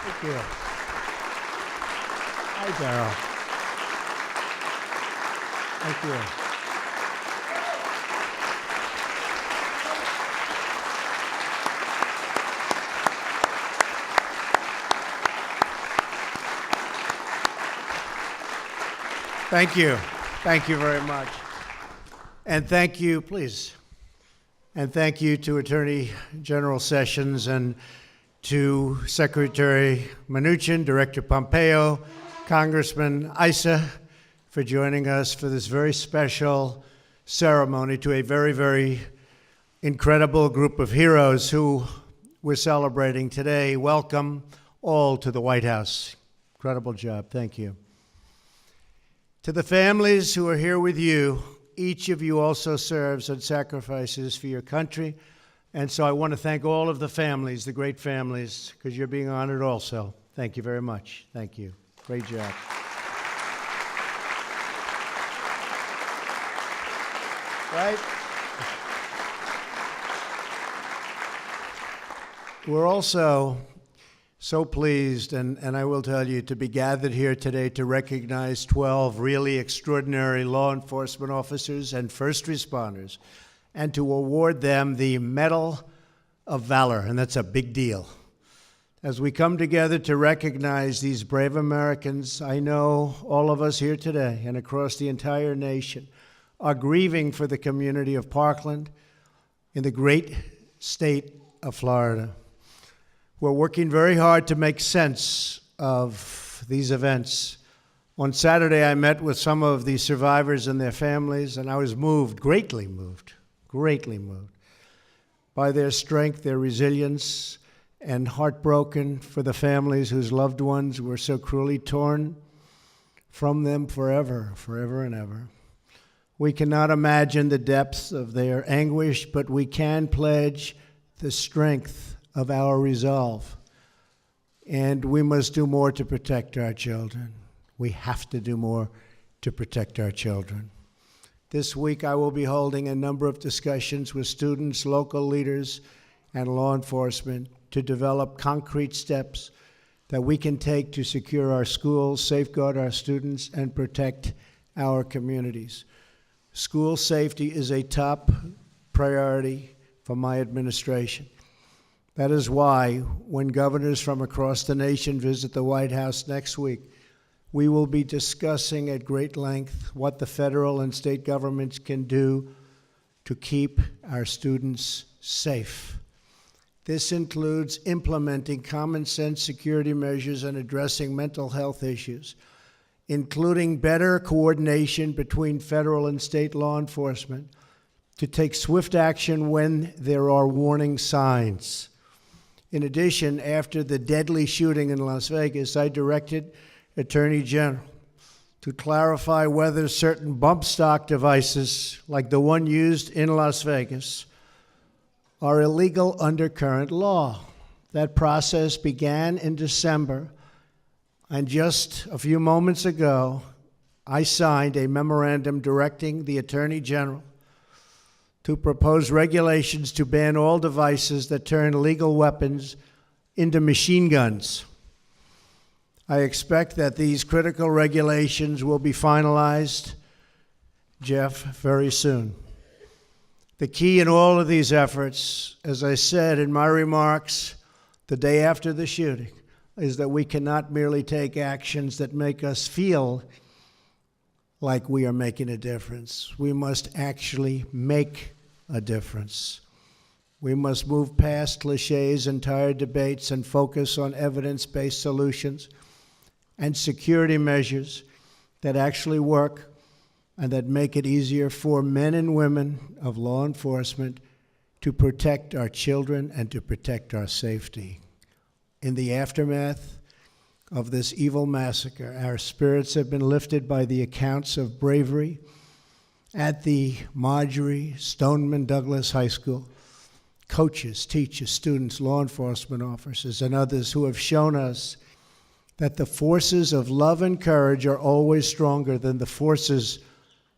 Thank you. Hi, Darryl. Thank you. Thank you. Thank you very much. And thank you, please. And thank you to Attorney General Sessions and to Secretary Mnuchin, Director Pompeo, Congressman Issa, for joining us for this very special ceremony to a very, very incredible group of heroes who we're celebrating today. Welcome all to the White House. Incredible job. Thank you. To the families who are here with you, each of you also serves and sacrifices for your country. And so I want to thank all of the families, the great families, because you're being honored also. Thank you very much. Thank you. Great job. Right? We're also so pleased, and I will tell you, to be gathered here today to recognize 12 really extraordinary law enforcement officers and first responders, and to award them the Medal of Valor, and that's a big deal. As we come together to recognize these brave Americans, I know all of us here today and across the entire nation are grieving for the community of Parkland in the great state of Florida. We're working very hard to make sense of these events. On Saturday, I met with some of the survivors and their families, and I was moved, greatly moved by their strength, their resilience, and heartbroken for the families whose loved ones were so cruelly torn from them forever and ever. We cannot imagine the depths of their anguish, but we can pledge the strength of our resolve. And we must do more to protect our children. We have to do more to protect our children. This week, I will be holding a number of discussions with students, local leaders, and law enforcement to develop concrete steps that we can take to secure our schools, safeguard our students, and protect our communities. School safety is a top priority for my administration. That is why, when governors from across the nation visit the White House next week, we will be discussing at great length what the federal and state governments can do to keep our students safe. This includes implementing common sense security measures and addressing mental health issues, including better coordination between federal and state law enforcement to take swift action when there are warning signs. In addition, after the deadly shooting in Las Vegas, I directed Attorney General to clarify whether certain bump stock devices, like the one used in Las Vegas, are illegal under current law. That process began in December, and just a few moments ago, I signed a memorandum directing the Attorney General to propose regulations to ban all devices that turn legal weapons into machine guns. I expect that these critical regulations will be finalized, Jeff, very soon. The key in all of these efforts, as I said in my remarks the day after the shooting, is that we cannot merely take actions that make us feel like we are making a difference. We must actually make a difference. We must move past cliches and tired debates and focus on evidence-based solutions and security measures that actually work and that make it easier for men and women of law enforcement to protect our children and to protect our safety. In the aftermath of this evil massacre, our spirits have been lifted by the accounts of bravery at the Marjorie Stoneman Douglas High School. Coaches, teachers, students, law enforcement officers, and others who have shown us that the forces of love and courage are always stronger than the forces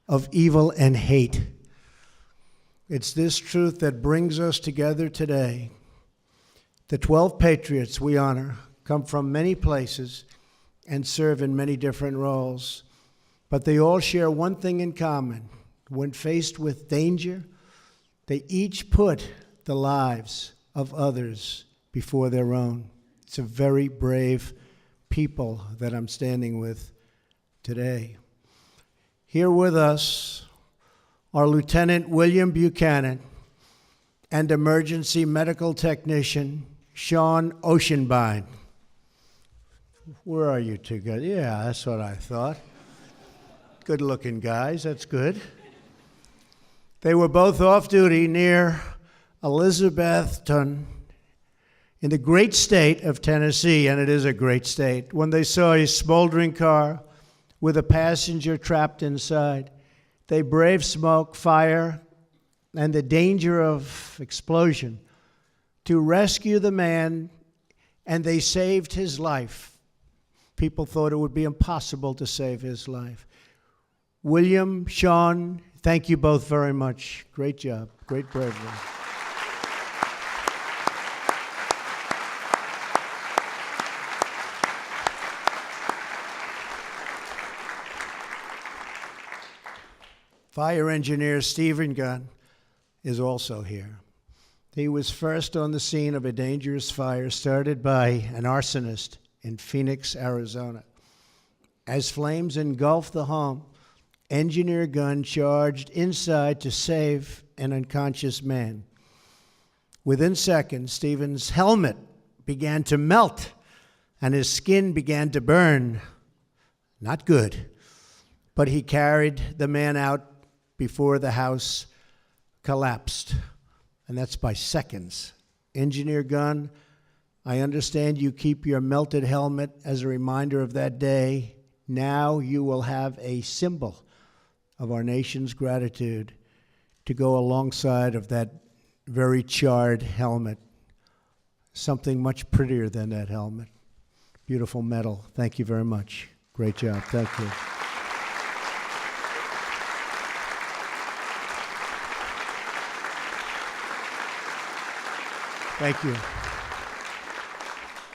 of evil and hate. It's this truth that brings us together today. The 12 patriots we honor come from many places, and serve in many different roles. But they all share one thing in common. When faced with danger, they each put the lives of others before their own. It's a very brave people that I'm standing with today. Here with us are Lieutenant William Buchanan and emergency medical technician Sean Oceanbine. Where are you two guys? Yeah, that's what I thought. Good-looking guys, that's good. They were both off duty near Elizabethton in the great state of Tennessee, and it is a great state, when they saw a smoldering car with a passenger trapped inside. They braved smoke, fire, and the danger of explosion to rescue the man, and they saved his life. People thought it would be impossible to save his life. William, Sean, thank you both very much. Great job, great bravery. Fire engineer Stephen Gunn is also here. He was first on the scene of a dangerous fire started by an arsonist in Phoenix, Arizona. As flames engulfed the home, Engineer Gunn charged inside to save an unconscious man. Within seconds, Stephen's helmet began to melt and his skin began to burn. Not good. But he carried the man out before the house collapsed. And that's by seconds. Engineer Gunn, I understand you keep your melted helmet as a reminder of that day. Now you will have a symbol of our nation's gratitude to go alongside of that very charred helmet. Something much prettier than that helmet. Beautiful metal. Thank you very much. Great job. Thank you. Thank you.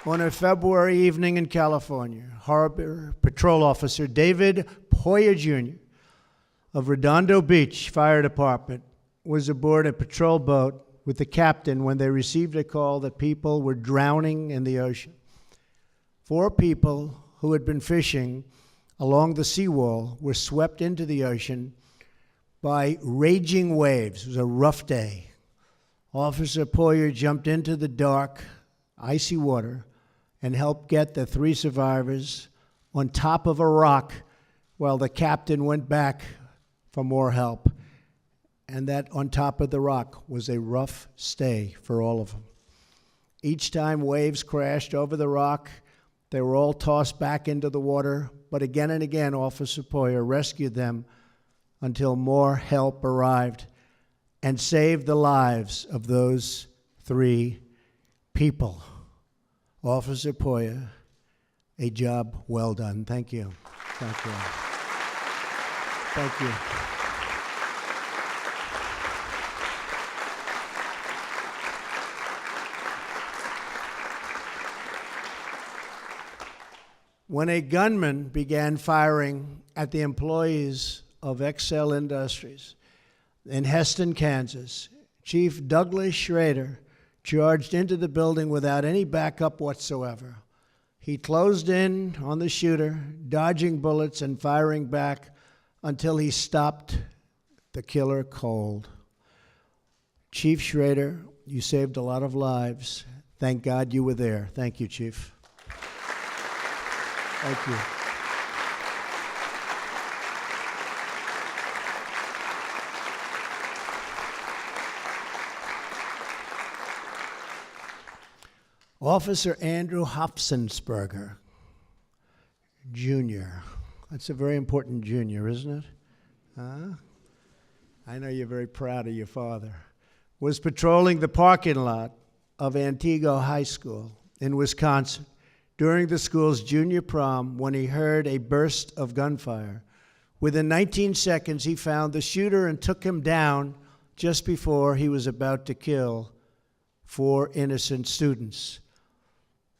On a February evening in California, Harbor Patrol Officer David Poyer Jr. of Redondo Beach Fire Department was aboard a patrol boat with the captain when they received a call that people were drowning in the ocean. 4 people who had been fishing along the seawall were swept into the ocean by raging waves. It was a rough day. Officer Poyer jumped into the dark, icy water and helped get the 3 survivors on top of a rock while the captain went back for more help. And that on top of the rock was a rough stay for all of them. Each time waves crashed over the rock, they were all tossed back into the water, but again and again, Officer Poyer rescued them until more help arrived and saved the lives of those 3 people. Officer Poyer, a job well done. Thank you. Thank you. Thank you. When a gunman began firing at the employees of Excel Industries in Heston, Kansas, Chief Douglas Schrader charged into the building without any backup whatsoever. He closed in on the shooter, dodging bullets and firing back until he stopped the killer cold. Chief Schrader, you saved a lot of lives. Thank God you were there. Thank you, Chief. Thank you. Officer Andrew Hopsensperger, Jr. That's a very important junior, isn't it? Huh? I know you're very proud of your father. Was patrolling the parking lot of Antigo High School in Wisconsin during the school's junior prom when he heard a burst of gunfire. Within 19 seconds, he found the shooter and took him down just before he was about to kill 4 innocent students.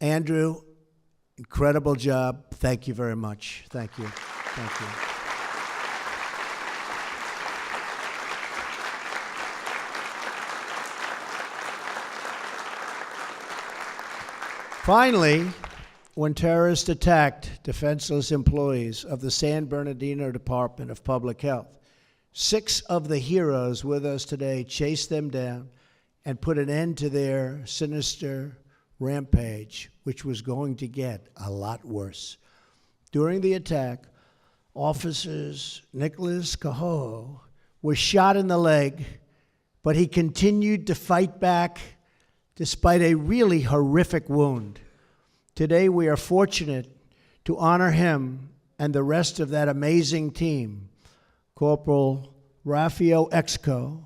Andrew Incredible job. Thank you very much. Thank you. Thank you. Finally, when terrorists attacked defenseless employees of the San Bernardino Department of Public Health, 6 of the heroes with us today chased them down and put an end to their sinister rampage, which was going to get a lot worse. During the attack, officers Nicholas Cahoe was shot in the leg, but he continued to fight back despite a really horrific wound. Today, we are fortunate to honor him and the rest of that amazing team. Corporal Rafael Exco,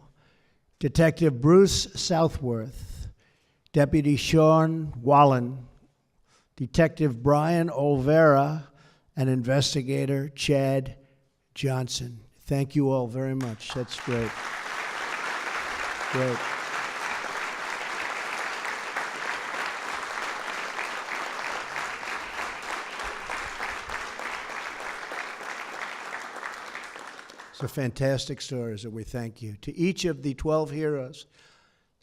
Detective Bruce Southworth, Deputy Sean Wallen, Detective Brian Olvera, and Investigator Chad Johnson. Thank you all very much. That's great. Great. It's a fantastic story, so we thank you. To each of the 12 heroes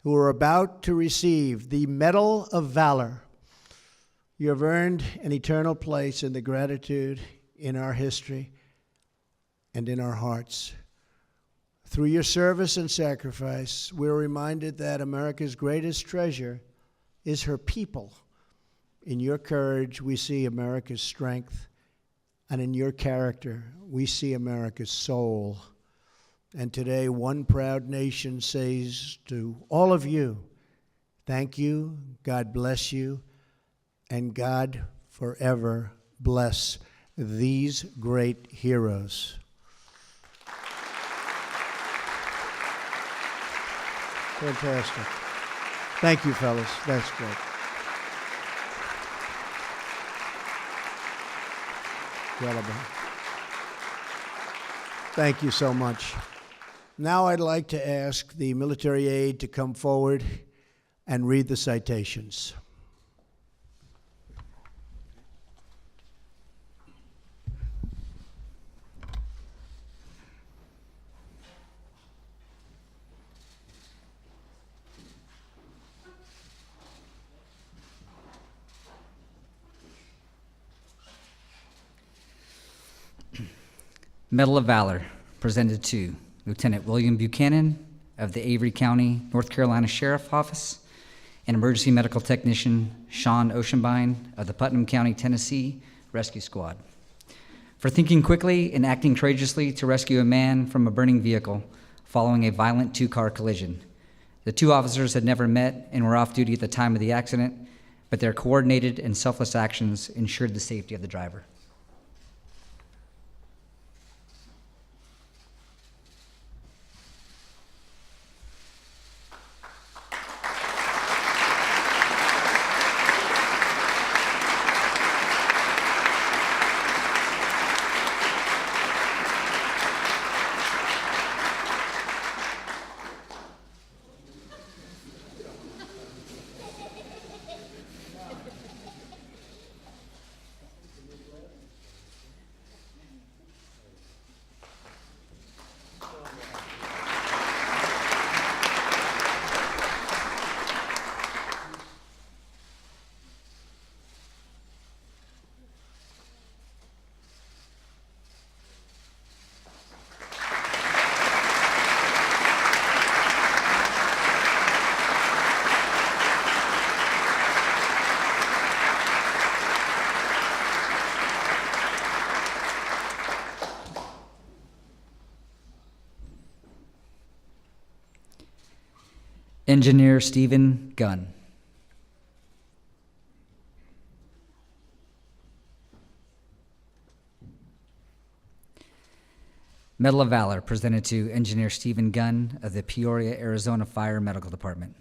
who are about to receive the Medal of Valor, you have earned an eternal place in the gratitude in our history and in our hearts. Through your service and sacrifice, we're reminded that America's greatest treasure is her people. In your courage, we see America's strength, and in your character, we see America's soul. And today, one proud nation says to all of you, thank you, God bless you, and God forever bless these great heroes. Fantastic. Thank you, fellas. That's great. Incredible. Thank you so much. Now I'd like to ask the military aide to come forward and read the citations. Medal of Valor, presented to Lieutenant William Buchanan of the Avery County, North Carolina Sheriff Office, and Emergency Medical Technician Sean Oceanbine of the Putnam County, Tennessee Rescue Squad, for thinking quickly and acting courageously to rescue a man from a burning vehicle following a violent 2-car collision. The 2 officers had never met and were off duty at the time of the accident, but their coordinated and selfless actions ensured the safety of the driver. Engineer Stephen Gunn. Medal of Valor, presented to Engineer Stephen Gunn of the Peoria, Arizona Fire Medical Department,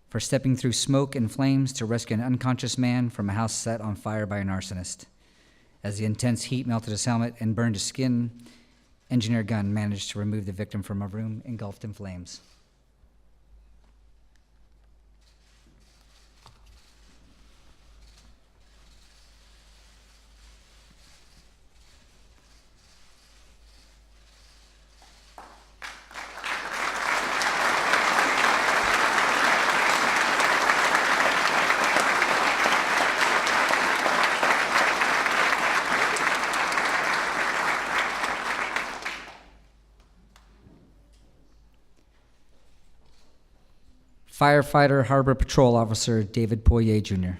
for stepping through smoke and flames to rescue an unconscious man from a house set on fire by an arsonist. As the intense heat melted his helmet and burned his skin, Engineer Gunn managed to remove the victim from a room engulfed in flames. Firefighter Harbor Patrol Officer David Poirier, Jr.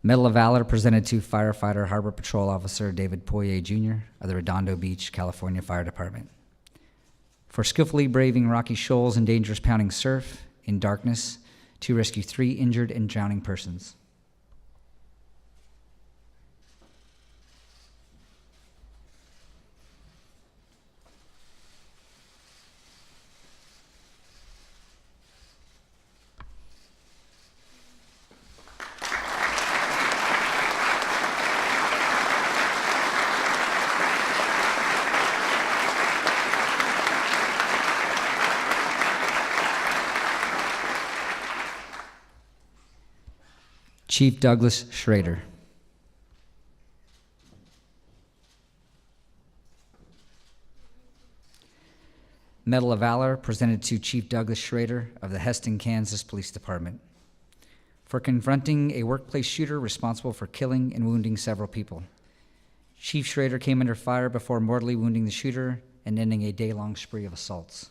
Medal of Valor presented to Firefighter Harbor Patrol Officer David Poirier, Jr. of the Redondo Beach, California Fire Department. For skillfully braving rocky shoals and dangerous pounding surf in darkness to rescue 3 injured and drowning persons. Chief Douglas Schrader. Medal of Valor presented to Chief Douglas Schrader of the Heston, Kansas Police Department for confronting a workplace shooter responsible for killing and wounding several people. Chief Schrader came under fire before mortally wounding the shooter and ending a day-long spree of assaults.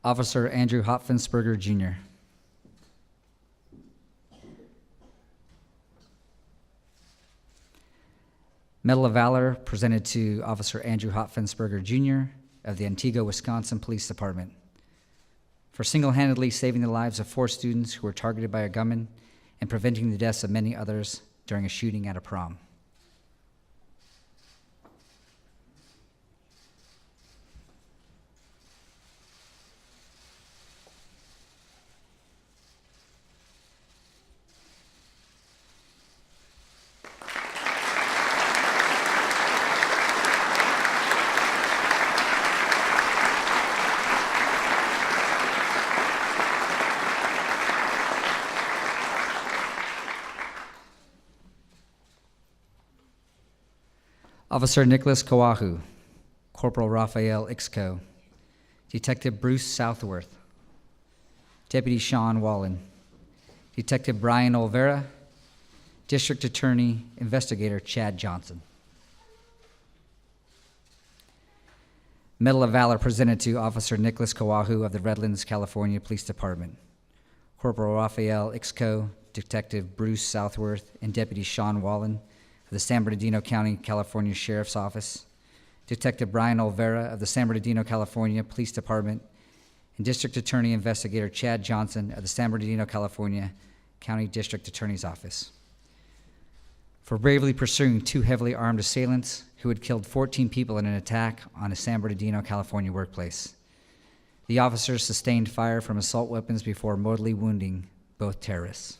Officer Andrew Hopfensperger, Jr. Medal of Valor presented to Officer Andrew Hopfensperger, Jr. of the Antigua, Wisconsin Police Department for single-handedly saving the lives of 4 students who were targeted by a gunman and preventing the deaths of many others during a shooting at a prom. Officer Nicholas Kawahu, Corporal Raphael Ixco, Detective Bruce Southworth, Deputy Sean Wallen, Detective Brian Olvera, District Attorney Investigator Chad Johnson. Medal of Valor presented to Officer Nicholas Kawahu of the Redlands, California Police Department, Corporal Raphael Ixco, Detective Bruce Southworth, and Deputy Sean Wallen of the San Bernardino County, California Sheriff's Office, Detective Brian Olvera of the San Bernardino, California Police Department, and District Attorney Investigator Chad Johnson of the San Bernardino, California County District Attorney's Office for bravely pursuing 2 heavily armed assailants who had killed 14 people in an attack on a San Bernardino, California workplace. The officers sustained fire from assault weapons before mortally wounding both terrorists.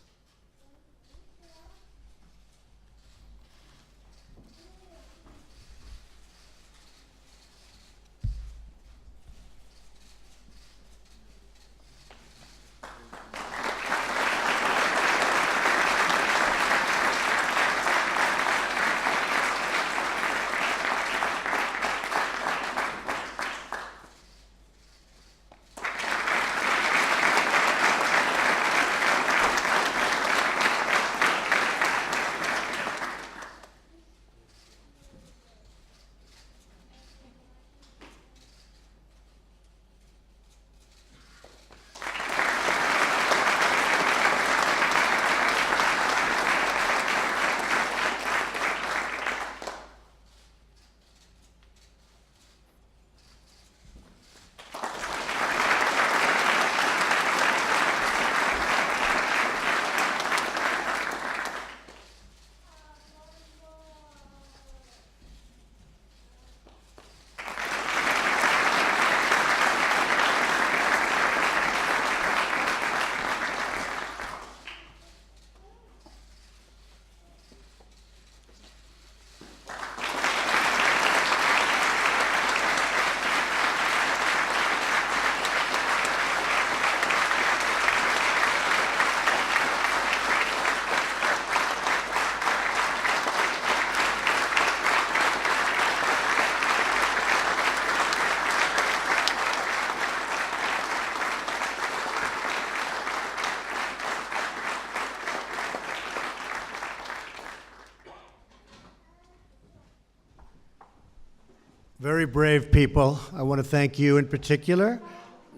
Very brave people. I want to thank you in particular,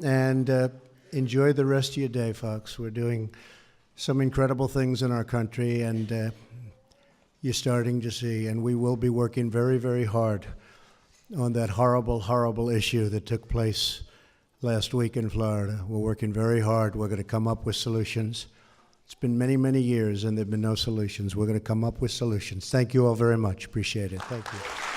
and enjoy the rest of your day, folks. We're doing some incredible things in our country, and you're starting to see, and we will be working very, very hard on that horrible, horrible issue that took place last week in Florida. We're working very hard. We're going to come up with solutions. It's been many, many years, and there have been no solutions. We're going to come up with solutions. Thank you all very much. Appreciate it. Thank you.